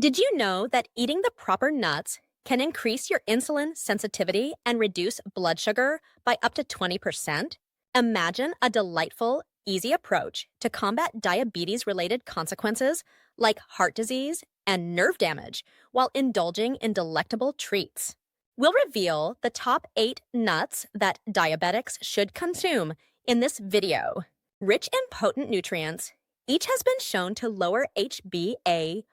Did you know that eating the proper nuts can increase your insulin sensitivity and reduce blood sugar by up to 20%? Imagine a delightful, easy approach to combat diabetes-related consequences like heart disease and nerve damage while indulging in delectable treats. We'll reveal the top 8 nuts that diabetics should consume in this video. Rich in potent nutrients, each has been shown to lower HbA1c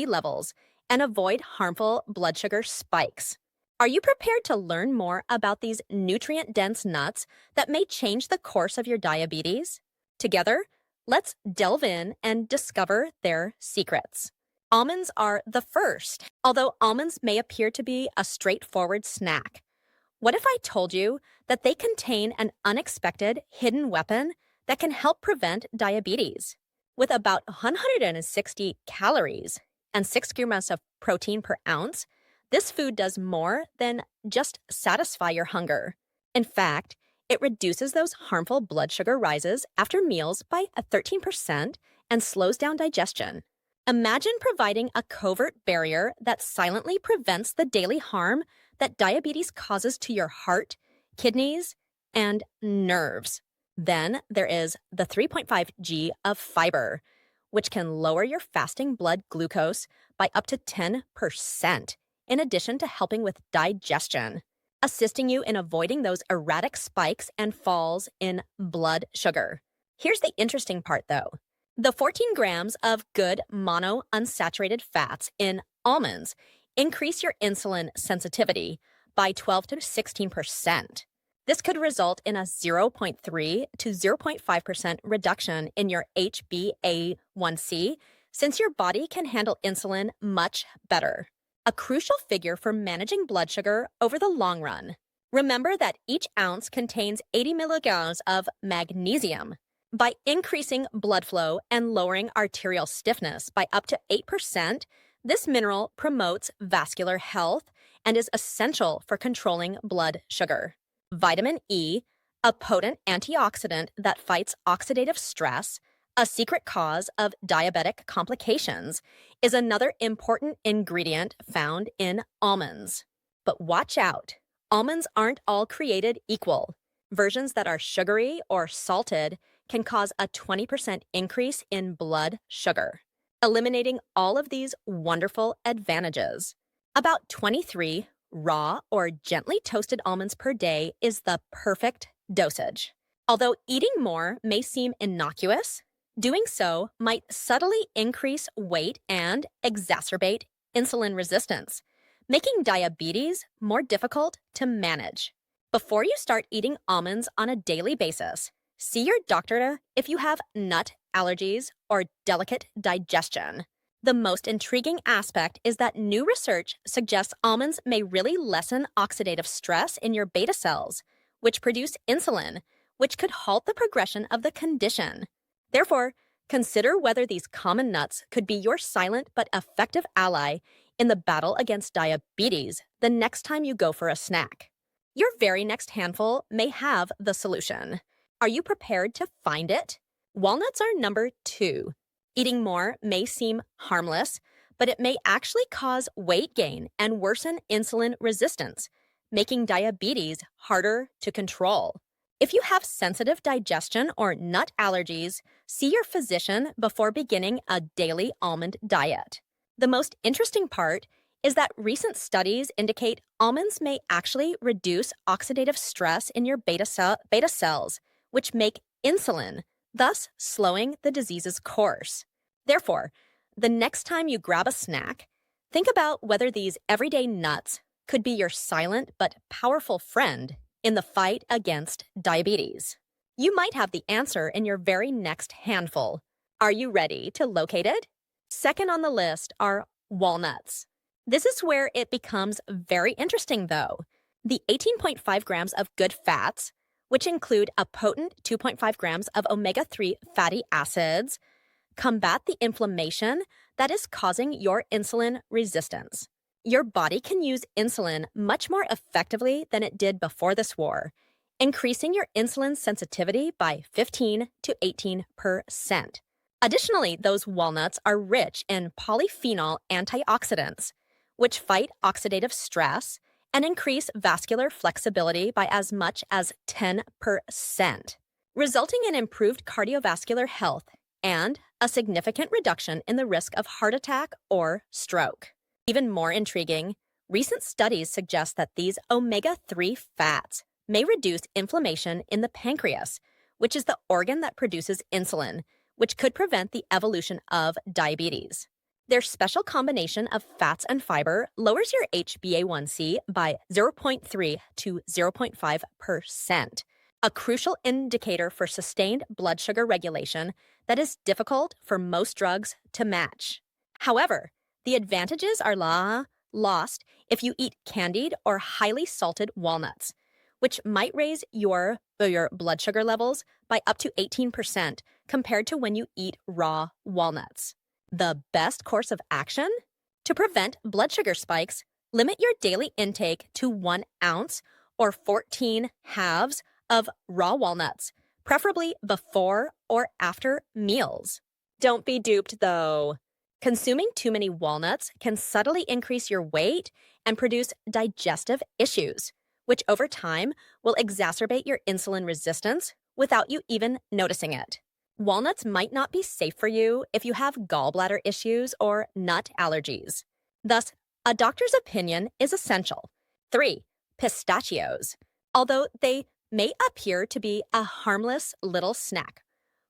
levels and avoid harmful blood sugar spikes. Are you prepared to learn more about these nutrient-dense nuts that may change the course of your diabetes? Together, let's delve in and discover their secrets. Almonds are the first. Although almonds may appear to be a straightforward snack, what if I told you that they contain an unexpected hidden weapon that can help prevent diabetes? With about 160 calories and 6 grams of protein per ounce, this food does more than just satisfy your hunger. In fact, it reduces those harmful blood sugar rises after meals by 13% and slows down digestion. Imagine providing a covert barrier that silently prevents the daily harm that diabetes causes to your heart, kidneys, and nerves. Then there is the 3.5 g of fiber, which can lower your fasting blood glucose by up to 10%, in addition to helping with digestion, assisting you in avoiding those erratic spikes and falls in blood sugar. Here's the interesting part, though. The 14 grams of good monounsaturated fats in almonds increase your insulin sensitivity by 12 to 16%. This could result in a 0.3 to 0.5% reduction in your HbA1c, since your body can handle insulin much better. A crucial figure for managing blood sugar over the long run. Remember that each ounce contains 80 milligrams of magnesium. By increasing blood flow and lowering arterial stiffness by up to 8%, this mineral promotes vascular health and is essential for controlling blood sugar. Vitamin E, a potent antioxidant that fights oxidative stress, a secret cause of diabetic complications, is another important ingredient found in almonds. But watch out, almonds aren't all created equal. Versions that are sugary or salted can cause a 20% increase in blood sugar, eliminating all of these wonderful advantages. About 23 raw or gently toasted almonds per day is the perfect dosage. Although eating more may seem innocuous, doing so might subtly increase weight and exacerbate insulin resistance, making diabetes more difficult to manage. Before you start eating almonds on a daily basis, see your doctor if you have nut allergies or delicate digestion. The most intriguing aspect is that new research suggests almonds may really lessen oxidative stress in your beta cells, which produce insulin, which could halt the progression of the condition. Therefore, consider whether these common nuts could be your silent but effective ally in the battle against diabetes the next time you go for a snack. Your very next handful may have the solution. Are you prepared to find it? Walnuts are number 2. Eating more may seem harmless, but it may actually cause weight gain and worsen insulin resistance, making diabetes harder to control. If you have sensitive digestion or nut allergies, see your physician before beginning a daily almond diet. The most interesting part is that recent studies indicate almonds may actually reduce oxidative stress in your beta cells, which make insulin, thus slowing the disease's course. Therefore, the next time you grab a snack, think about whether these everyday nuts could be your silent but powerful friend in the fight against diabetes. You might have the answer in your very next handful. Are you ready to locate it? Second on the list are walnuts. This is where it becomes very interesting, though. The 18.5 grams of good fats, which include a potent 2.5 grams of omega-3 fatty acids, combat the inflammation that is causing your insulin resistance. Your body can use insulin much more effectively than it did before this war, increasing your insulin sensitivity by 15 to 18%. Additionally, those walnuts are rich in polyphenol antioxidants, which fight oxidative stress and increase vascular flexibility by as much as 10%, resulting in improved cardiovascular health and a significant reduction in the risk of heart attack or stroke. Even more intriguing, recent studies suggest that these omega-3 fats may reduce inflammation in the pancreas, which is the organ that produces insulin, which could prevent the evolution of diabetes. Their special combination of fats and fiber lowers your HbA1c by 0.3 to 0.5%, a crucial indicator for sustained blood sugar regulation that is difficult for most drugs to match. However, the advantages are lost if you eat candied or highly salted walnuts, which might raise your blood sugar levels by up to 18% compared to when you eat raw walnuts. The best course of action? To prevent blood sugar spikes, limit your daily intake to 1 ounce or 14 halves of raw walnuts, preferably before or after meals. Don't be duped, though. Consuming too many walnuts can subtly increase your weight and produce digestive issues, which over time will exacerbate your insulin resistance without you even noticing it. Walnuts might not be safe for you if you have gallbladder issues or nut allergies. Thus, a doctor's opinion is essential. 3. Pistachios. Although they may appear to be a harmless little snack,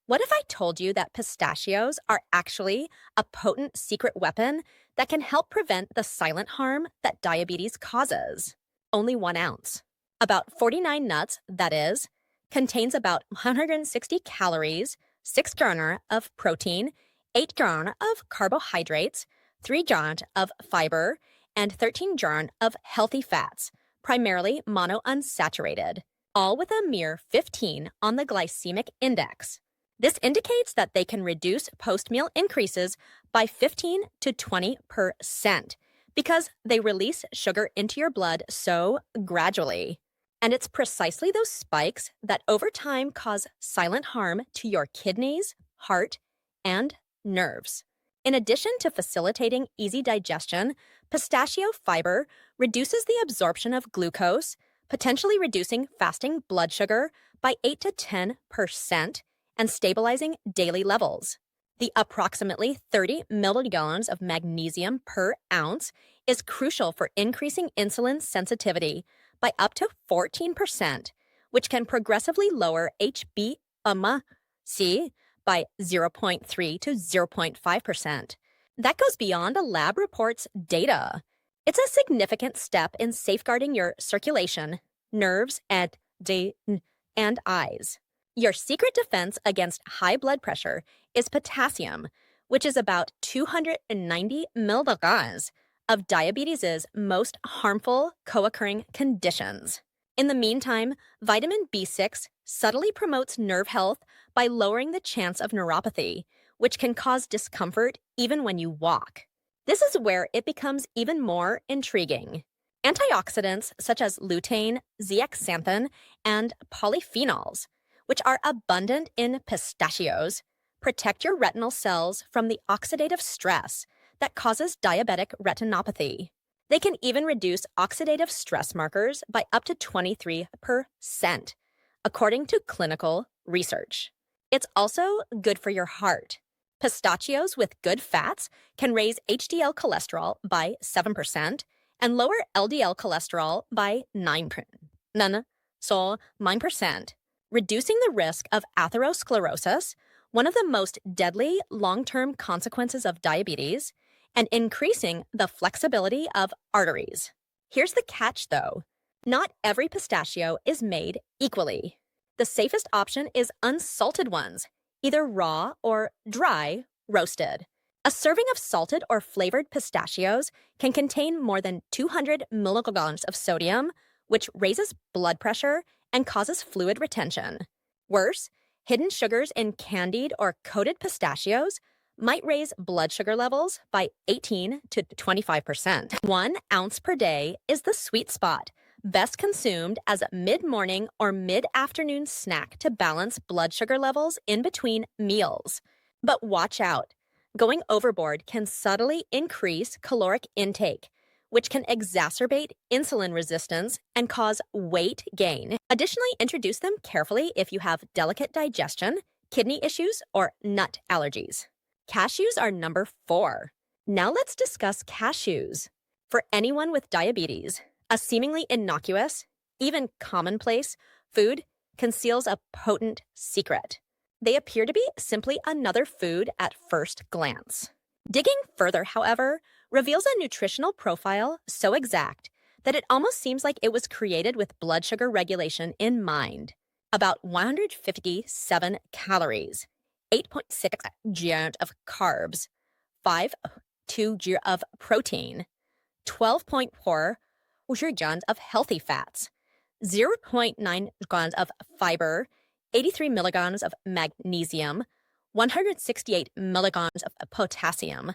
what if I told you that pistachios are actually a potent secret weapon that can help prevent the silent harm that diabetes causes? Only 1 ounce. About 49 nuts, that is, contains about 160 calories, 6 grams of protein, 8 grams of carbohydrates, 3 grams of fiber, and 13 grams of healthy fats, primarily monounsaturated, all with a mere 15 on the glycemic index. This indicates that they can reduce post-meal increases by 15 to 20% because they release sugar into your blood so gradually. And it's precisely those spikes that over time cause silent harm to your kidneys, heart, and nerves. In addition to facilitating easy digestion, pistachio fiber reduces the absorption of glucose, potentially reducing fasting blood sugar by 8 to 10% and stabilizing daily levels. The approximately 30 milligrams of magnesium per ounce is crucial for increasing insulin sensitivity by up to 14%, which can progressively lower HbA1c by 0.3 to 0.5%. That goes beyond a lab report's data. It's a significant step in safeguarding your circulation, nerves, and eyes. Your secret defense against high blood pressure is potassium, which is about 290 milligrams of diabetes' most harmful co-occurring conditions. In the meantime, vitamin B6 subtly promotes nerve health by lowering the chance of neuropathy, which can cause discomfort even when you walk. This is where it becomes even more intriguing. Antioxidants such as lutein, zeaxanthin, and polyphenols, which are abundant in pistachios, protect your retinal cells from the oxidative stress that causes diabetic retinopathy. They can even reduce oxidative stress markers by up to 23%, according to clinical research. It's also good for your heart. Pistachios with good fats can raise HDL cholesterol by 7% and lower LDL cholesterol by 9%, reducing the risk of atherosclerosis, one of the most deadly long-term consequences of diabetes, and increasing the flexibility of arteries. Here's the catch, though. Not every pistachio is made equally. The safest option is unsalted ones, either raw or dry roasted. A serving of salted or flavored pistachios can contain more than 200 milligrams of sodium, which raises blood pressure and causes fluid retention. Worse, hidden sugars in candied or coated pistachios might raise blood sugar levels by 18 to 25%. 1 ounce per day is the sweet spot, best consumed as a mid-morning or mid-afternoon snack to balance blood sugar levels in between meals. But watch out. Going overboard can subtly increase caloric intake, which can exacerbate insulin resistance and cause weight gain. Additionally, introduce them carefully if you have delicate digestion, kidney issues, or nut allergies. Cashews are number 4. Now let's discuss cashews. For anyone with diabetes, a seemingly innocuous, even commonplace, food conceals a potent secret. They appear to be simply another food at first glance. Digging further, however, reveals a nutritional profile so exact that it almost seems like it was created with blood sugar regulation in mind. About 157 calories, 8.6 grams of carbs, 5.2 grams of protein, 12.4 grams of healthy fats, 0.9 grams of fiber, 83 milligrams of magnesium, 168 milligrams of potassium,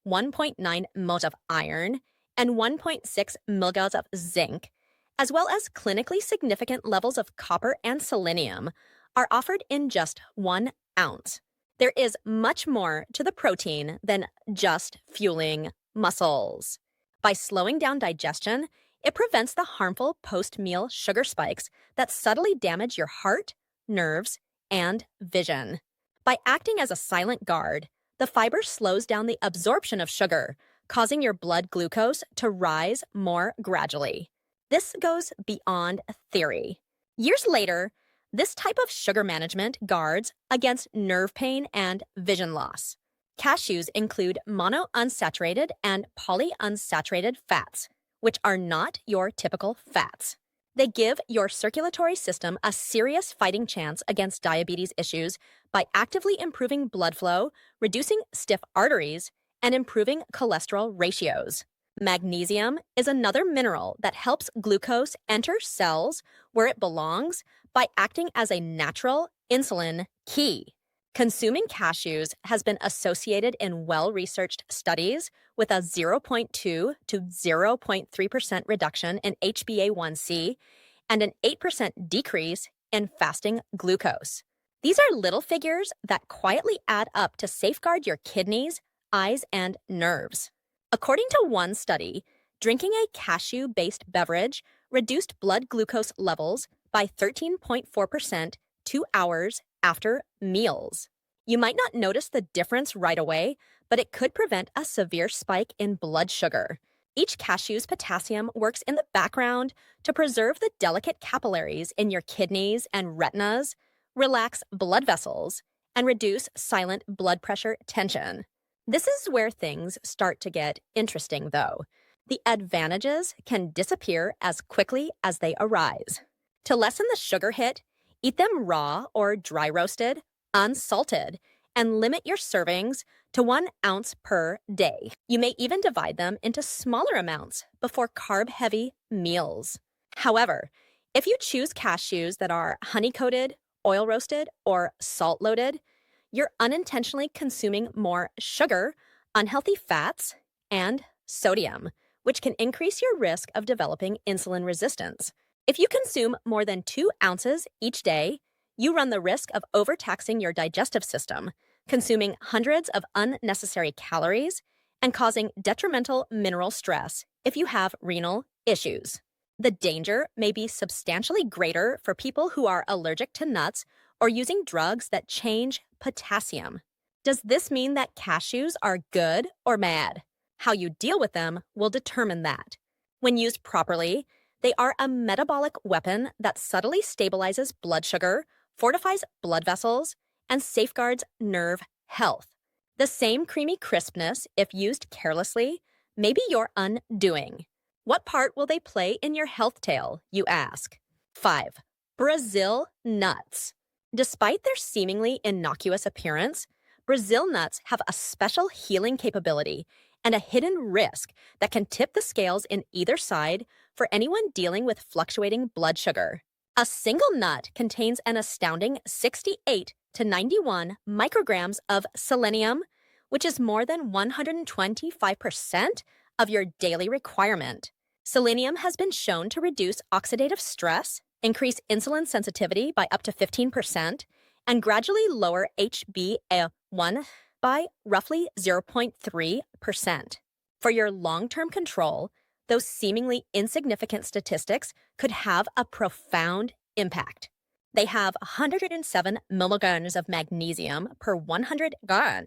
1.9 moles of iron, and 1.6 milligrams of zinc, as well as clinically significant levels of copper and selenium, are offered in just 1 ounce. There is much more to the protein than just fueling muscles. By slowing down digestion, it prevents the harmful post-meal sugar spikes that subtly damage your heart, nerves, and vision. By acting as a silent guard, the fiber slows down the absorption of sugar, causing your blood glucose to rise more gradually. This goes beyond theory. Years later, this type of sugar management guards against nerve pain and vision loss. Cashews include monounsaturated and polyunsaturated fats, which are not your typical fats. They give your circulatory system a serious fighting chance against diabetes issues by actively improving blood flow, reducing stiff arteries, and improving cholesterol ratios. Magnesium is another mineral that helps glucose enter cells where it belongs by acting as a natural insulin key. Consuming cashews has been associated in well-researched studies with a 0.2 to 0.3% reduction in HbA1c and an 8% decrease in fasting glucose. These are little figures that quietly add up to safeguard your kidneys, eyes, and nerves. According to one study, drinking a cashew-based beverage reduced blood glucose levels by 13.4% 2 hours after meals. You might not notice the difference right away, but it could prevent a severe spike in blood sugar. Each cashew's potassium works in the background to preserve the delicate capillaries in your kidneys and retinas, relax blood vessels, and reduce silent blood pressure tension. This is where things start to get interesting, though. The advantages can disappear as quickly as they arise. To lessen the sugar hit, eat them raw or dry roasted, unsalted, and limit your servings to 1 ounce per day. You may even divide them into smaller amounts before carb-heavy meals. However, if you choose cashews that are honey-coated, oil-roasted, or salt-loaded, you're unintentionally consuming more sugar, unhealthy fats, and sodium, which can increase your risk of developing insulin resistance. If you consume more than 2 ounces each day, you run the risk of overtaxing your digestive system, consuming hundreds of unnecessary calories, and causing detrimental mineral stress if you have renal issues. The danger may be substantially greater for people who are allergic to nuts or using drugs that change potassium. Does this mean that cashews are good or bad? How you deal with them will determine that. When used properly, they are a metabolic weapon that subtly stabilizes blood sugar, fortifies blood vessels, and safeguards nerve health. The same creamy crispness, if used carelessly, may be your undoing. What part will they play in your health tale, you ask? 5. Brazil nuts. Despite their seemingly innocuous appearance, Brazil nuts have a special healing capability and a hidden risk that can tip the scales in either side for anyone dealing with fluctuating blood sugar. A single nut contains an astounding 68 to 91 micrograms of selenium, which is more than 125% of your daily requirement. Selenium has been shown to reduce oxidative stress, increase insulin sensitivity by up to 15%, and gradually lower HbA1 1 by roughly 0.3%. For your long-term control, those seemingly insignificant statistics could have a profound impact. They have 107 milligrams of magnesium per 100 gram,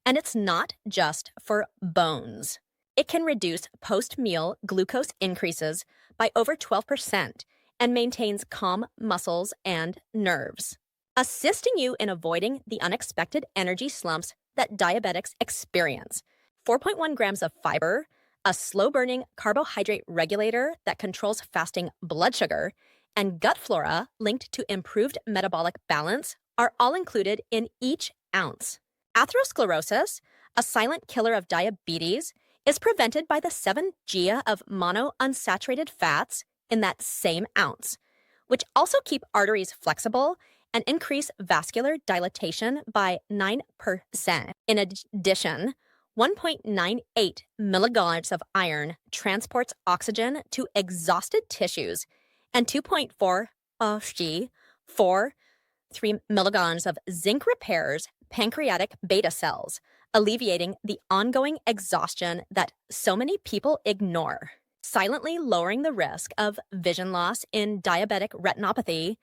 and it's not just for bones. It can reduce post-meal glucose increases by over 12% and maintains calm muscles and nerves, assisting you in avoiding the unexpected energy slumps that diabetics experience. 4.1 grams of fiber, a slow-burning carbohydrate regulator that controls fasting blood sugar, and gut flora linked to improved metabolic balance are all included in each ounce. Atherosclerosis, a silent killer of diabetes, is prevented by the 7 g of monounsaturated fats in that same ounce, which also keep arteries flexible and increase vascular dilatation by 9%. In addition, 1.98 milligrams of iron transports oxygen to exhausted tissues, and 3 milligrams of zinc repairs pancreatic beta cells, alleviating the ongoing exhaustion that so many people ignore, silently lowering the risk of vision loss in diabetic retinopathy.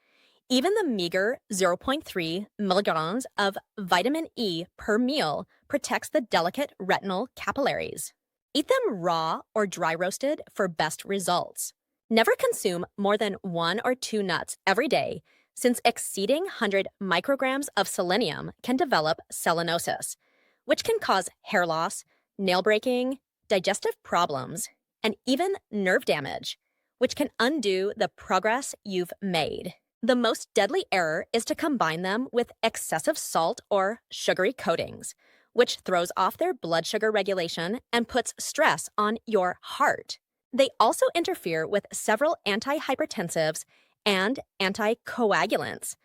Even the meager 0.3 milligrams of vitamin E per meal protects the delicate retinal capillaries. Eat them raw or dry roasted for best results. Never consume more than 1 or 2 nuts every day, since exceeding 100 micrograms of selenium can develop selenosis, which can cause hair loss, nail breaking, digestive problems, and even nerve damage, which can undo the progress you've made. The most deadly error is to combine them with excessive salt or sugary coatings, which throws off their blood sugar regulation and puts stress on your heart. They also interfere with several antihypertensives and anticoagulants,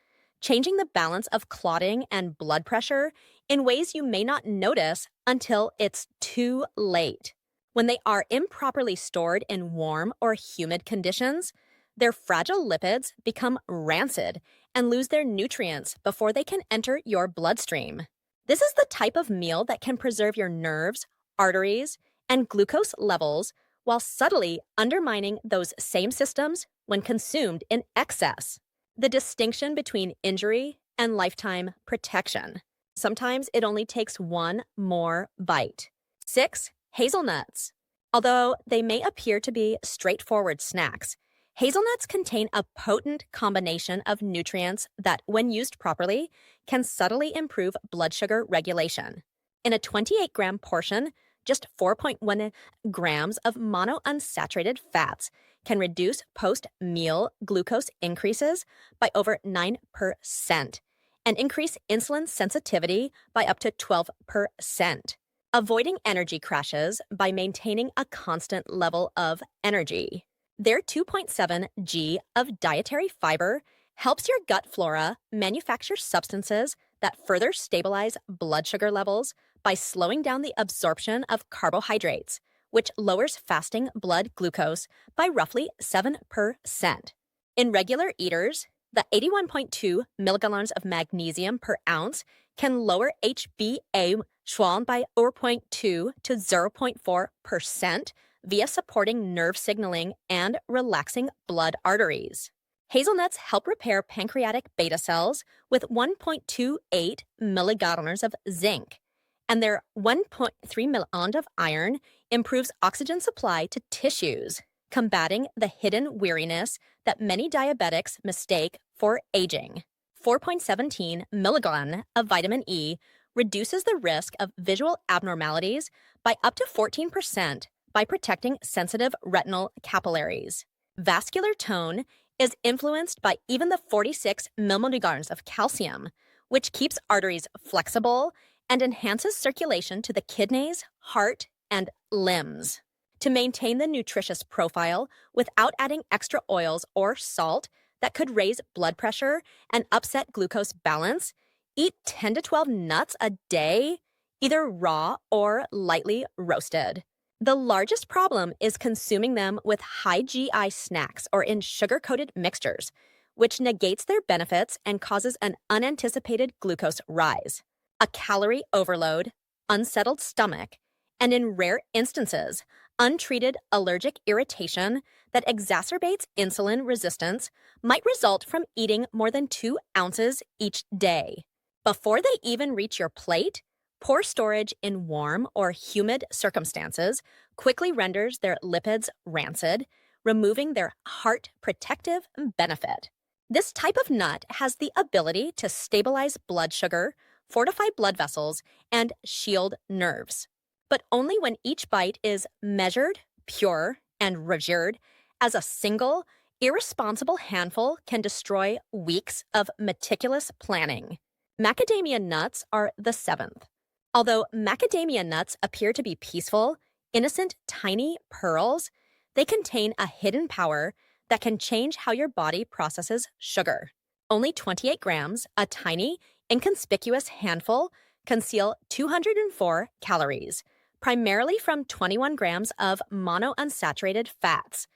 changing the balance of clotting and blood pressure in ways you may not notice until it's too late. When they are improperly stored in warm or humid conditions, their fragile lipids become rancid and lose their nutrients before they can enter your bloodstream. This is the type of meal that can preserve your nerves, arteries, and glucose levels while subtly undermining those same systems when consumed in excess. The distinction between injury and lifetime protection. Sometimes it only takes one more bite. 6. Hazelnuts. Although they may appear to be straightforward snacks, hazelnuts contain a potent combination of nutrients that, when used properly, can subtly improve blood sugar regulation. In a 28-gram portion, just 4.1 grams of monounsaturated fats can reduce post-meal glucose increases by over 9% and increase insulin sensitivity by up to 12%, avoiding energy crashes by maintaining a constant level of energy. Their 2.7 g of dietary fiber helps your gut flora manufacture substances that further stabilize blood sugar levels by slowing down the absorption of carbohydrates, which lowers fasting blood glucose by roughly 7%. In regular eaters, the 81.2 milligrams of magnesium per ounce can lower HbA1c by 0.2 to 0.4% via supporting nerve signaling and relaxing blood arteries. Hazelnuts help repair pancreatic beta cells with 1.28 milligrams of zinc, and their 1.3 milligrams of iron improves oxygen supply to tissues, combating the hidden weariness that many diabetics mistake for aging. 4.17 milligrams of vitamin E reduces the risk of visual abnormalities by up to 14% by protecting sensitive retinal capillaries. Vascular tone is influenced by even the 46 milligrams of calcium, which keeps arteries flexible and enhances circulation to the kidneys, heart, and limbs. To maintain the nutritious profile without adding extra oils or salt that could raise blood pressure and upset glucose balance, eat 10 to 12 nuts a day, either raw or lightly roasted. The largest problem is consuming them with high GI snacks or in sugar-coated mixtures, which negates their benefits and causes an unanticipated glucose rise. a calorie overload, unsettled stomach, and in rare instances, untreated allergic irritation that exacerbates insulin resistance might result from eating more than 2 ounces each day. Before they even reach your plate, poor storage in warm or humid circumstances quickly renders their lipids rancid, removing their heart protective benefit. This type of nut has the ability to stabilize blood sugar, fortify blood vessels, and shield nerves, but only when each bite is measured, pure, and revered, as a single, irresponsible handful can destroy weeks of meticulous planning. Macadamia nuts are the seventh. Although macadamia nuts appear to be peaceful, innocent, tiny pearls, they contain a hidden power that can change how your body processes sugar. Only 28 grams, a tiny, inconspicuous handful, conceal 204 calories, primarily from 21 grams of monounsaturated fats,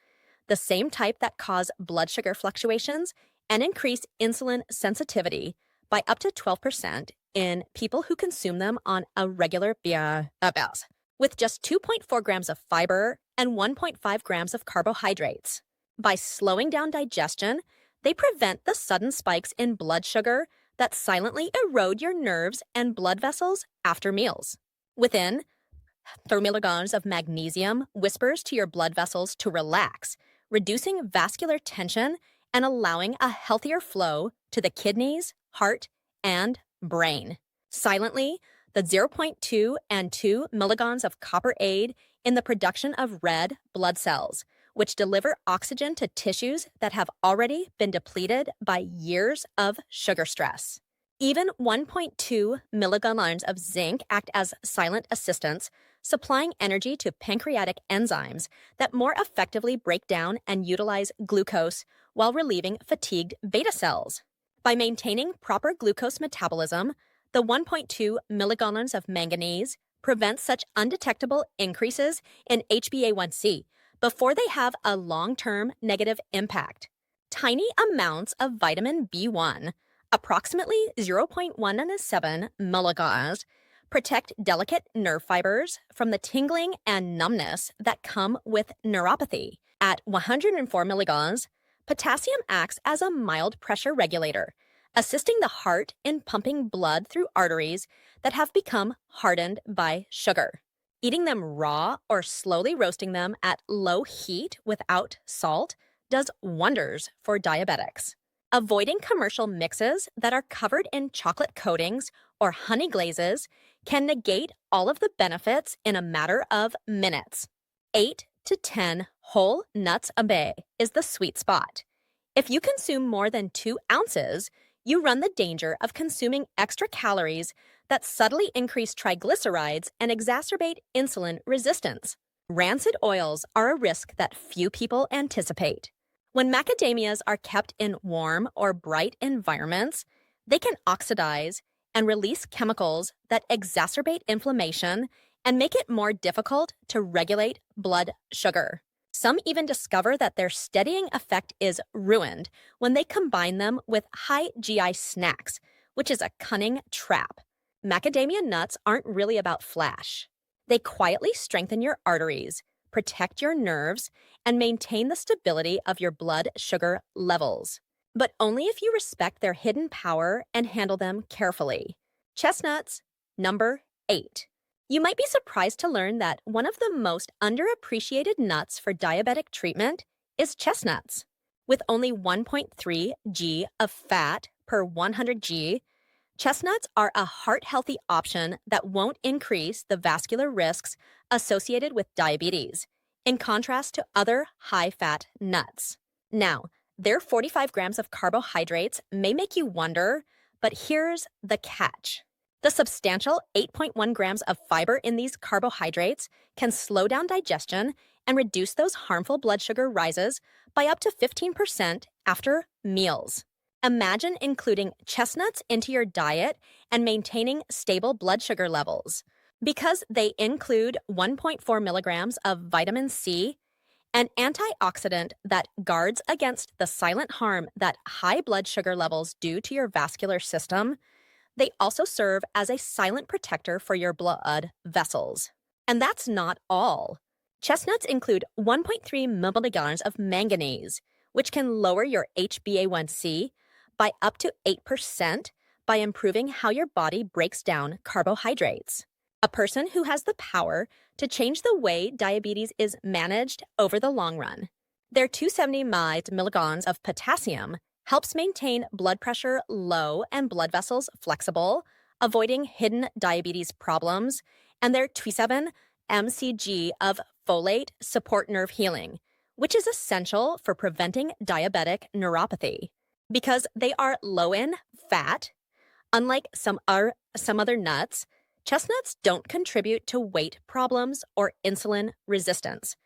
the same type that cause blood sugar fluctuations and increase insulin sensitivity by up to 12% in people who consume them on a regular basis, with just 2.4 grams of fiber and 1.5 grams of carbohydrates. By slowing down digestion, they prevent the sudden spikes in blood sugar that silently erode your nerves and blood vessels after meals. Within, 3 milligrams of magnesium whispers to your blood vessels to relax, reducing vascular tension and allowing a healthier flow to the kidneys, heart, and brain. Silently, the 0.2 and 2 milligrams of copper aid in the production of red blood cells, which deliver oxygen to tissues that have already been depleted by years of sugar stress. Even 1.2 milligrams of zinc act as silent assistants, supplying energy to pancreatic enzymes that more effectively break down and utilize glucose while relieving fatigued beta cells. By maintaining proper glucose metabolism, the 1.2 milligrams of manganese prevents such undetectable increases in HbA1c before they have a long-term negative impact. Tiny amounts of vitamin B1, approximately 0.17 milligrams, protect delicate nerve fibers from the tingling and numbness that come with neuropathy. At 104 milligrams, potassium acts as a mild pressure regulator, assisting the heart in pumping blood through arteries that have become hardened by sugar. Eating them raw or slowly roasting them at low heat without salt does wonders for diabetics. Avoiding commercial mixes that are covered in chocolate coatings or honey glazes can negate all of the benefits in a matter of minutes. 8 to 10 whole nuts a day is the sweet spot. If you consume more than 2 ounces, you run the danger of consuming extra calories that subtly increase triglycerides and exacerbate insulin resistance. Rancid oils are a risk that few people anticipate. When macadamias are kept in warm or bright environments, they can oxidize and release chemicals that exacerbate inflammation and make it more difficult to regulate blood sugar. Some even discover that their steadying effect is ruined when they combine them with high GI snacks, which is a cunning trap. Macadamia nuts aren't really about flash. They quietly strengthen your arteries, protect your nerves, and maintain the stability of your blood sugar levels. But only if you respect their hidden power and handle them carefully. Chestnuts, number 8. You might be surprised to learn that one of the most underappreciated nuts for diabetic treatment is chestnuts. With only 1.3 g of fat per 100 g, chestnuts are a heart-healthy option that won't increase the vascular risks associated with diabetes, in contrast to other high-fat nuts. Now, their 45 grams of carbohydrates may make you wonder, but here's the catch. The substantial 8.1 grams of fiber in these carbohydrates can slow down digestion and reduce those harmful blood sugar rises by up to 15% after meals. Imagine including chestnuts into your diet and maintaining stable blood sugar levels. Because they include 1.4 milligrams of vitamin C, an antioxidant that guards against the silent harm that high blood sugar levels do to your vascular system, They also serve as a silent protector for your blood vessels. And that's not all. Chestnuts include 1.3 milligrams of manganese, which can lower your HbA1c by up to 8% by improving how your body breaks down carbohydrates. A person who has the power to change the way diabetes is managed over the long run. Their 270 milligrams of potassium helps maintain blood pressure low and blood vessels flexible, avoiding hidden diabetes problems, and their 27 mcg of folate support nerve healing, which is essential for preventing diabetic neuropathy. Because they are low in fat, unlike some other nuts, chestnuts don't contribute to weight problems or insulin resistance,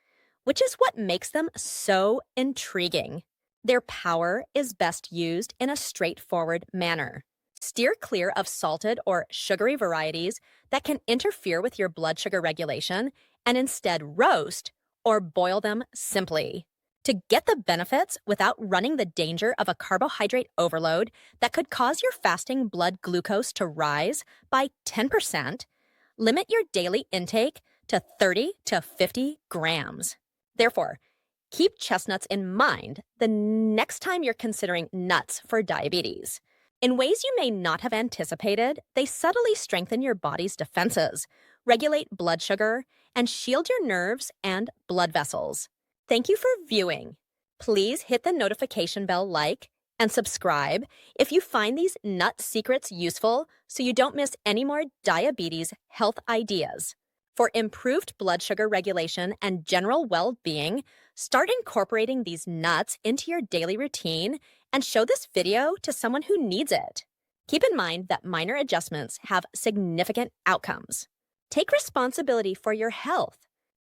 which is what makes them so intriguing. Their power is best used in a straightforward manner. Steer clear of salted or sugary varieties that can interfere with your blood sugar regulation and instead roast or boil them simply. To get the benefits without running the danger of a carbohydrate overload that could cause your fasting blood glucose to rise by 10%, limit your daily intake to 30 to 50 grams. Therefore, keep chestnuts in mind the next time you're considering nuts for diabetes. In ways you may not have anticipated, they subtly strengthen your body's defenses, regulate blood sugar, and shield your nerves and blood vessels. Thank you for viewing. Please hit the notification bell, like, and subscribe if you find these nut secrets useful so you don't miss any more diabetes health ideas. For improved blood sugar regulation and general well-being, start incorporating these nuts into your daily routine and show this video to someone who needs it. Keep in mind that minor adjustments have significant outcomes. Take responsibility for your health